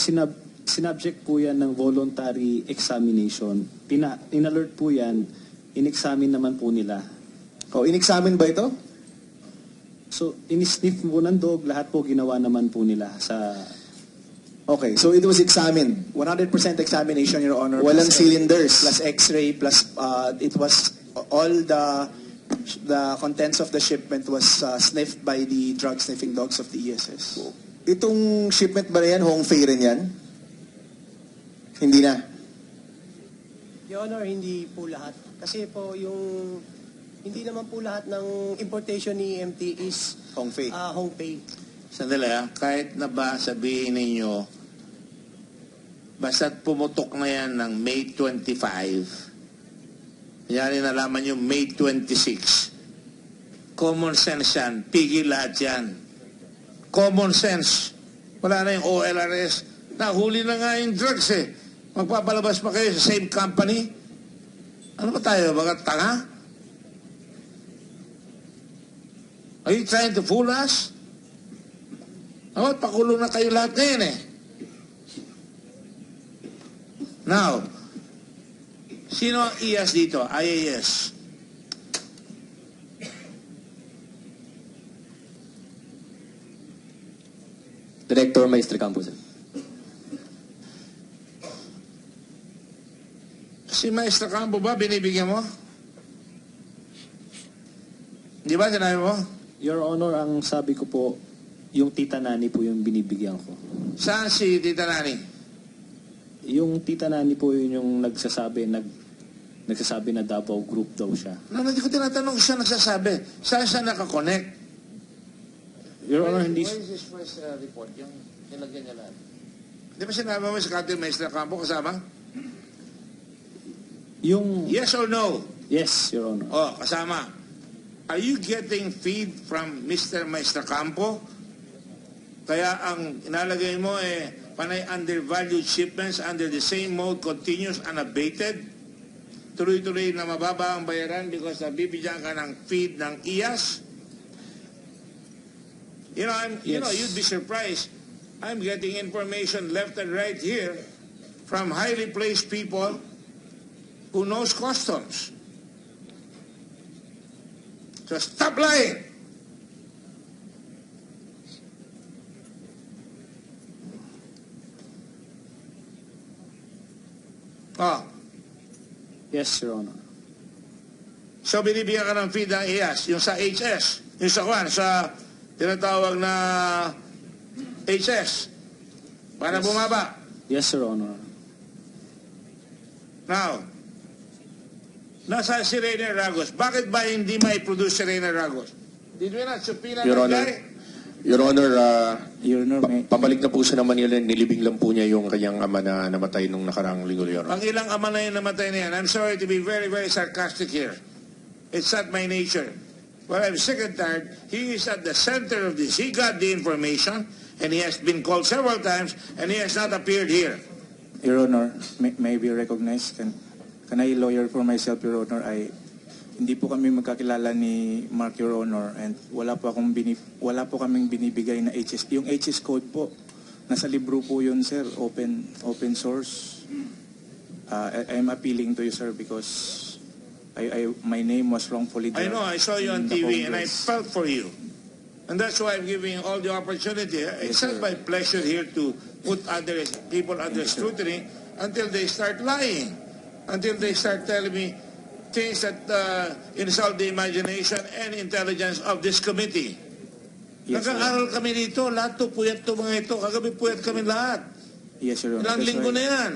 sinubject po yan ng voluntary examination. In-alert po yan, in-examine naman po nila. O, in-examine ba ito? So, in-sniff po ng dog, lahat po ginawa naman po nila sa... Okay, so it was examined. 100% examination, Your Honor. Walang plus, cylinders. Plus X-ray, plus it was all the contents of the shipment was sniffed by the drug sniffing dogs of the ESS. Itong shipment ba na yan, Hong Fei rin yan? Hindi na. Your Honor, hindi po lahat. Kasi po yung, hindi naman po lahat ng importation ni EMT is Hong Fei. Hong Fei. Sandali kahit na ba sabihin ninyo, basta't pumutok na yan ng May 25, yan nalaman nyo May 26, common sense yan, pigil lahat yan. Common sense. Wala na yung OLRS. Nahuli na nga yung drugs eh. Magpapalabas pa kayo sa same company? Ano ba tayo? Baga tanga? Are you trying to fool us? Pakulong na kayo lahat ngayon eh. Now, sino ang IAS dito? IAS. Director Maestre Campos. Si Maestre Campo ba, binibigyan mo? Di ba, sinabi mo? Your Honor, ang sabi ko po, yung Tita Nani po yung binibigyan ko. Saan si Tita Nani? Yung Tita Nani po yun yung nagsasabi na Davao Group daw siya. No, hindi ko tinatanong siya nagsasabi. Saan siya nakakonect? Your Honor, hindi... Where is his first report? Yung nilagyan niya lahat. Di ba sinabi mo si Captain Maestre Campo kasama? Yung... Yes or no? Yes, Your Honor. Oh, kasama. are you getting feed from Mr. Maestracampo? Kaya ang inalagay mo panay undervalued shipments under the same mode continues unabated. Tuloy-tuloy na mababa ang bayaran because nabibigyan ka ng feed ng IAS. You know, you'd be surprised. I'm getting information left and right here from highly placed people who knows customs. So stop lying. Oh. Yes, Your Honor. So binibigyan ka ng feed ng IAS, yung sa HS, yung sa tinatawag na HS, para bumaba. Yes, Your Honor. Now, nasa si Reiner Ragos. Bakit ba hindi mai-produce si Reiner Ragos? Did we not subpoena Your that Honor, guy? Your Honor, Your Honor, pabalik na po siya ng Manila, nilibing lang po niya yung kanyang ama na namatay nung nakarang linggo, Your Honor. Ang ilang ama na yun namatay na yan. I'm sorry to be very, very sarcastic here. It's not my nature. Well, I'm sick and tired. He is at the center of this. He got the information, and he has been called several times, and he has not appeared here. Your Honor, may be recognized. Can I lawyer for myself, Your Honor? Hindi po kami magkakilala ni Mark, Your Honor, and wala po kaming binibigay na HS. Yung HS code po, nasa libro po yun, sir, open source. I'm appealing to you, sir, because my name was wrongfully I know, I saw you on TV, and I felt for you. And that's why I'm giving you all the opportunity. It's not my pleasure here to put people under scrutiny until they start lying, until they start telling me things that insult the imagination and intelligence of this committee. Yes, Nag-aaral kami dito, lahat to, puyat to mga ito. Kagabi puyat kami lahat. Yes, Your Honor. Ilang linggo na yan.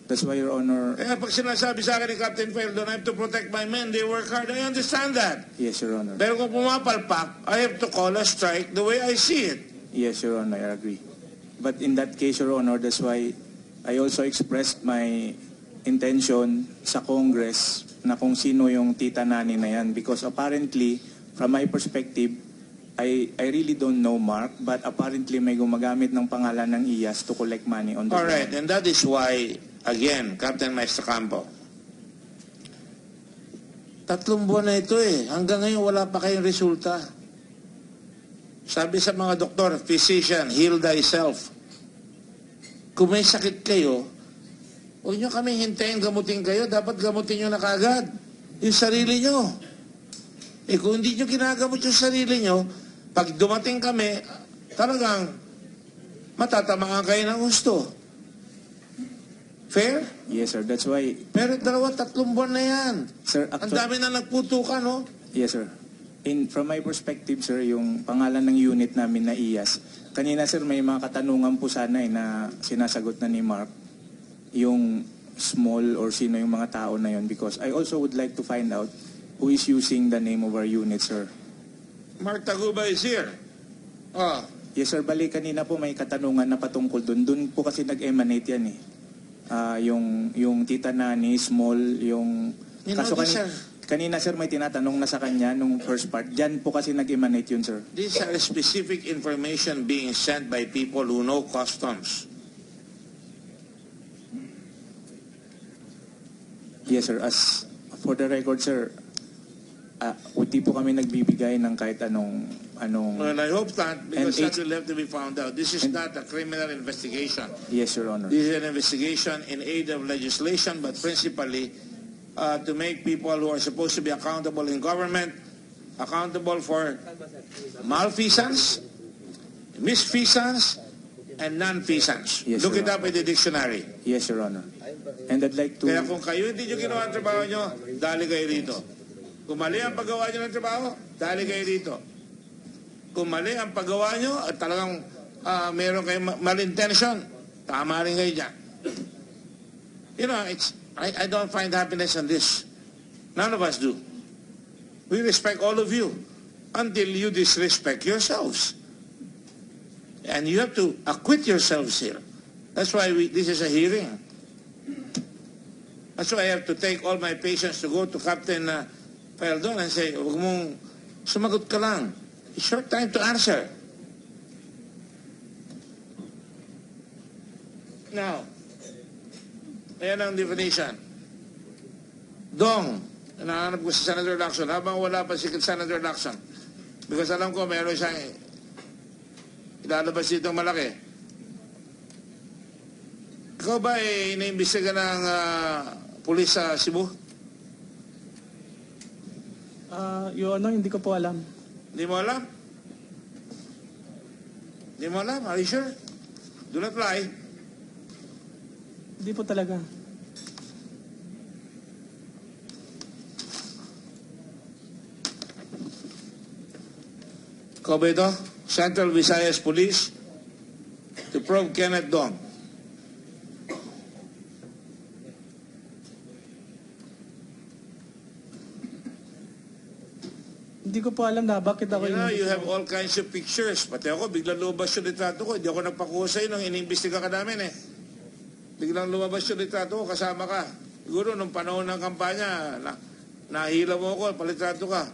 That's why, Your Honor. Kaya pag sinasabi sa akin ni Captain Faeldon, I have to protect my men, they work hard, I understand that. Yes, Your Honor. Pero kung pumapalpak, I have to call a strike the way I see it. Yes, Your Honor, I agree. But in that case, Your Honor, that's why I also expressed my intention sa Congress na kung sino yung tita nani na yan. Because apparently, from my perspective, I really don't know Mark, but apparently may gumagamit ng pangalan ng IAS to collect money on the All right, and that is why, again, Captain Maestracampo, 3 buwan na ito hanggang ngayon wala pa kayong resulta. Sabi sa mga doktor, physician, heal thyself. Kung may sakit kayo, huwag nyo kami hintayin gamutin kayo, dapat gamutin nyo na kagad yung sarili nyo. Kung hindi nyo ginagamot yung sarili nyo, pag dumating kami, talagang matatamaan kayo ng gusto. Fair? Yes, sir. That's why... Pero 2-3 buwan na yan. Sir, ang dami na nagputukan, no? Yes, sir. From my perspective, sir, yung pangalan ng unit namin na IAS, kanina, sir, may mga katanungan po sana na sinasagot na ni Mark, yung small or sino yung mga tao na yun, because I also would like to find out who is using the name of our unit, sir. Mark Taguba is here. Oh. Yes, sir. Bali, kanina po may katanungan na patungkol dun. Dun po kasi nag-emanate yan yung tita nani, small, yung... Kaso kanina, sir, may tinatanong na sa kanya nung first part. Diyan po kasi nag-emanate yun, sir. These are specific information being sent by people who know customs. Yes, sir. As for the record, sir, hindi po kami nagbibigay ng kahit anong... Well, I hope not, because that will have to be found out. This is not a criminal investigation. Yes, Your Honor. This is an investigation in aid of legislation, but principally to make people who are supposed to be accountable in government accountable for malfeasance, misfeasance, and non-feasance. Yes, Look Your it up in the dictionary. Yes, Your Honor. And I'd like to... Kaya kung kayo hindi nyo ginawa ang trabaho nyo, dali kayo rito. Kung mali ang paggawa nyo ng trabaho, dali kayo rito. Kung mali ang paggawa nyo at talagang meron kayong malintention, tama rin kayo dyan. You know, I don't find happiness in this. None of us do. We respect all of you until you disrespect yourselves. And you have to acquit yourselves here. That's why this is a hearing. That's why I have to take all my patients to go to Captain Faeldon and say, huwag mong Sumagot ka lang. It's your time to answer. Now, ayan ang definition. Dong, nahanap ko si Senator Lacson habang wala pa si Senator Lacson. Because alam ko, meron siyang ilalabas dito malaki. Ikaw ba iniimbestiga ng pulis sa Cebu? Your Honor, hindi ko po alam. Hindi mo alam? Hindi mo alam? Are you sure? Do not lie. Hindi po talaga. Ikaw ba ito? Central Visayas Police to probe Kenneth Dong. Hindi ko po alam na bakit ako You have all kinds of pictures. Pati ako, biglang lumabas yung litrato ko. Hindi ako nagpakuha sa'yo nung iniimbestiga ka namin eh. Biglang lumabas yung litrato ko, kasama ka. Siguro nung panahon ng kampanya, nahila mo ako, palitrato ka.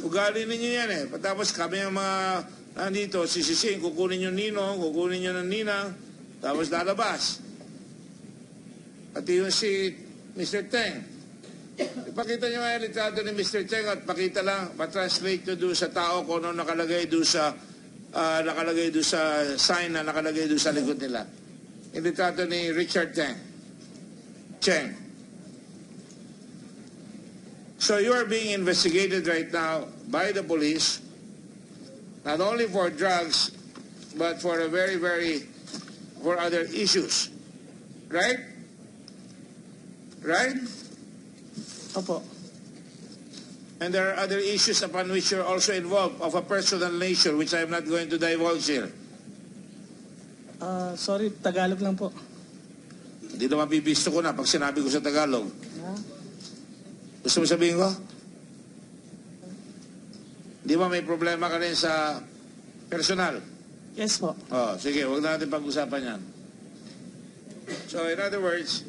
Ugali ninyo yan eh. Patapos kami ang mga nandito, sisising, kukunin yung ninong, kukunin yung ninang, tapos lalabas. Pati yung si Mr. Teng. Ipakita nyo nga yung litrato ni Mr. Teng at pakita lang, patranslate nyo doon sa tao kung ano nakalagay doon sa sign na nakalagay doon sa likod nila. Yung litrato ni Richard Cheng. So you are being investigated right now by the police, not only for drugs, but for for other issues. Right? Right? Opo. And there are other issues upon which you're also involved of a personal nature, which I'm not going to divulge here. Sorry, Tagalog lang po. Hindi naman bibisto ko na pag sinabi ko sa Tagalog. Gusto mo sabihin ko? Di ba may problema ka rin sa personal? Yes po. Oh, sige, huwag na natin pag-usapan yan. So, in other words,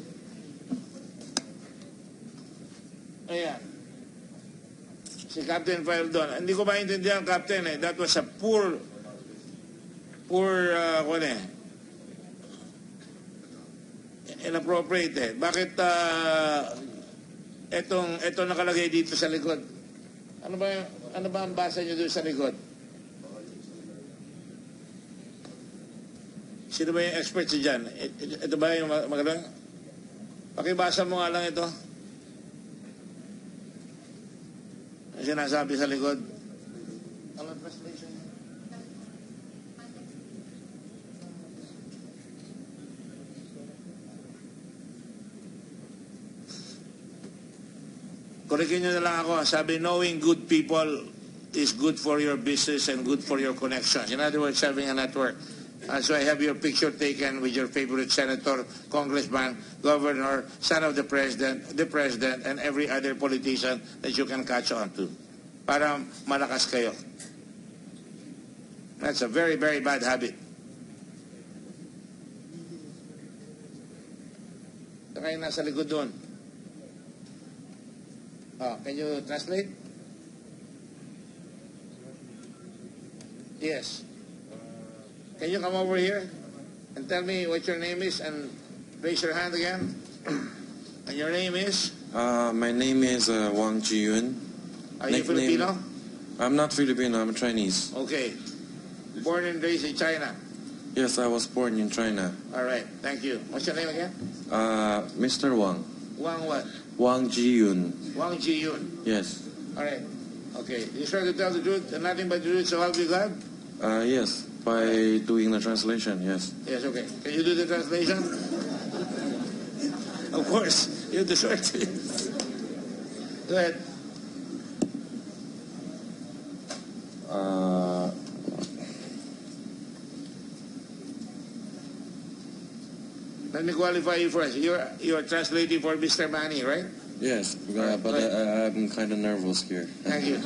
ayan. Si Captain Faeldon. Hindi ko maintindihan, Captain, eh. That was a poor, inappropriate, eh. Bakit, etong nakalagay dito sa likod? Ano ba ang basa nyo doon sa likod? Sino ba yung expert siya dyan? Ito ba yung magalang? Pakibasa mo nga lang ito. Ang sinasabi sa likod. Ano translation? Kurikin nyo na lang ako. Sabi, knowing good people is good for your business and good for your connections. In other words, having a network. So I have your picture taken with your favorite senator, congressman, governor, son of the president, and every other politician that you can catch on to. Para malakas kayo. That's a very, very bad habit. Saka yung nasa likod doon. Can you translate? Yes. Can you come over here and tell me what your name is and raise your hand again? And your name is? My name is Wang Jiyun. Are you Filipino? I'm not Filipino, I'm Chinese. Okay. Born and raised in China? Yes, I was born in China. All right, thank you. What's your name again? Mr. Wang. Wang what? Wang Jiyun. Wang Jiyun. Yes. All right. Okay. You sure to tell the truth and nothing but the truth, so help you God? Yes, by doing the translation, yes. Yes, okay. Can you do the translation? Of course. You deserve to. Go ahead. Let me qualify you first. You're translating for Mr. Manny, right? Yes, but I'm kind of nervous here. Thank you.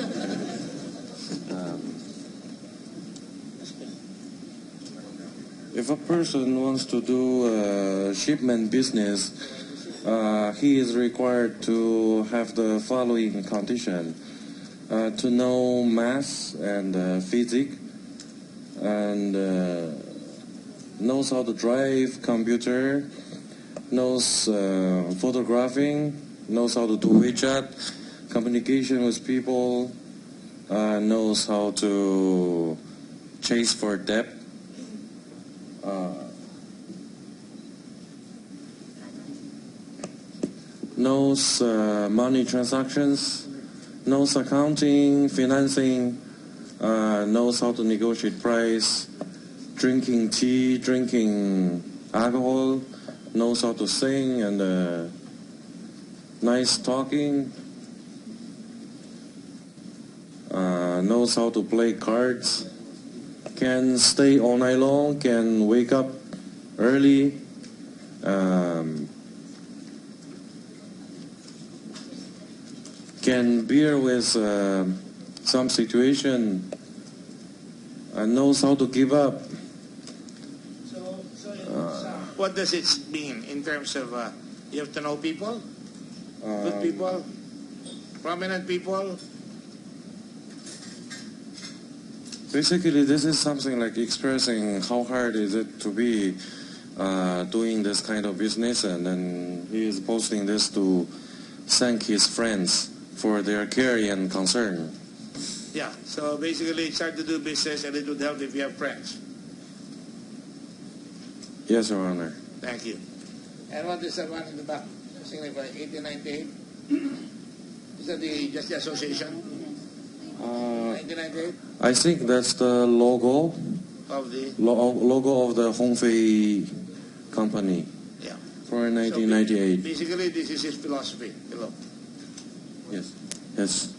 If a person wants to do shipment business, he is required to have the following condition. to know math and physics, and knows how to drive computer, knows photographing, knows how to do WeChat, communication with people, knows how to chase for debt, knows money transactions, knows accounting, financing, knows how to negotiate price, drinking tea, drinking alcohol, knows how to sing, and nice talking, knows how to play cards, can stay all night long, can wake up early, can bear with some situation, and knows how to give up. What does it mean in terms of you have to know people, good people, prominent people? Basically, this is something like expressing how hard is it to be doing this kind of business, and then he is posting this to thank his friends for their care and concern. Yeah, so basically it's hard to do business, and it would help if you have friends. Yes, Your Honor. Thank you. And what is that one in the back? Signify 1898? Is that just the association? 1998? I think that's the logo Of the... logo of the Hongfei company. Yeah. For 1998. So basically, this is his philosophy. Hello. Yes. Yes.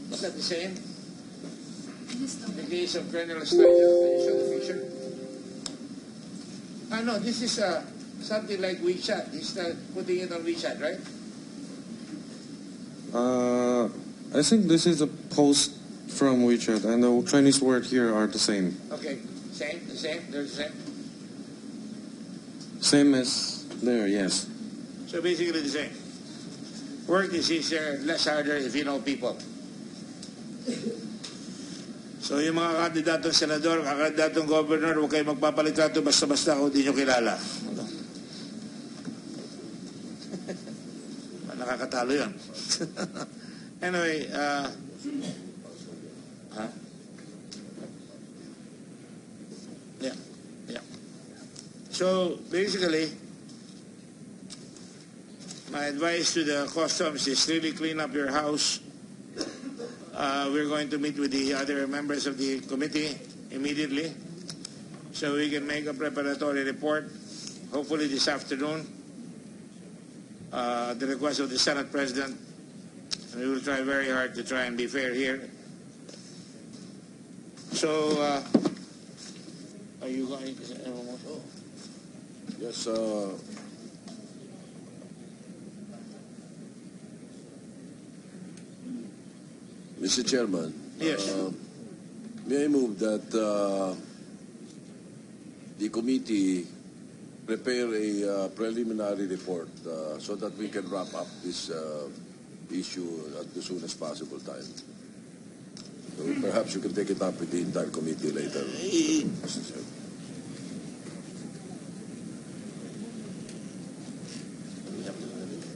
Is that the same? The case of Colonel Estrella, can you show the picture? No, this is something like WeChat. He's putting it on WeChat, right? I think this is a post from WeChat, and the Chinese word here are the same. Okay, same, the same, they're the same. Same as there, yes. So basically the same. Work is easier, less harder if you know people. So yung mga kandidatong senador, kandidatong governor, huwag kayo magpapalitrato basta-basta kung di nyo kilala. Nakakatalo yun. Anyway, yeah. So basically, my advice to the customs is really clean up your house. We're going to meet with the other members of the committee immediately so we can make a preparatory report, hopefully this afternoon, the request of the Senate President. And we will try very hard to try and be fair here. So, are you going to say anything more? Yes, Mr. Chairman. Yes. May I move that the committee prepare a preliminary report so that we can wrap up this issue at the soonest possible time. So perhaps you can take it up with the entire committee later.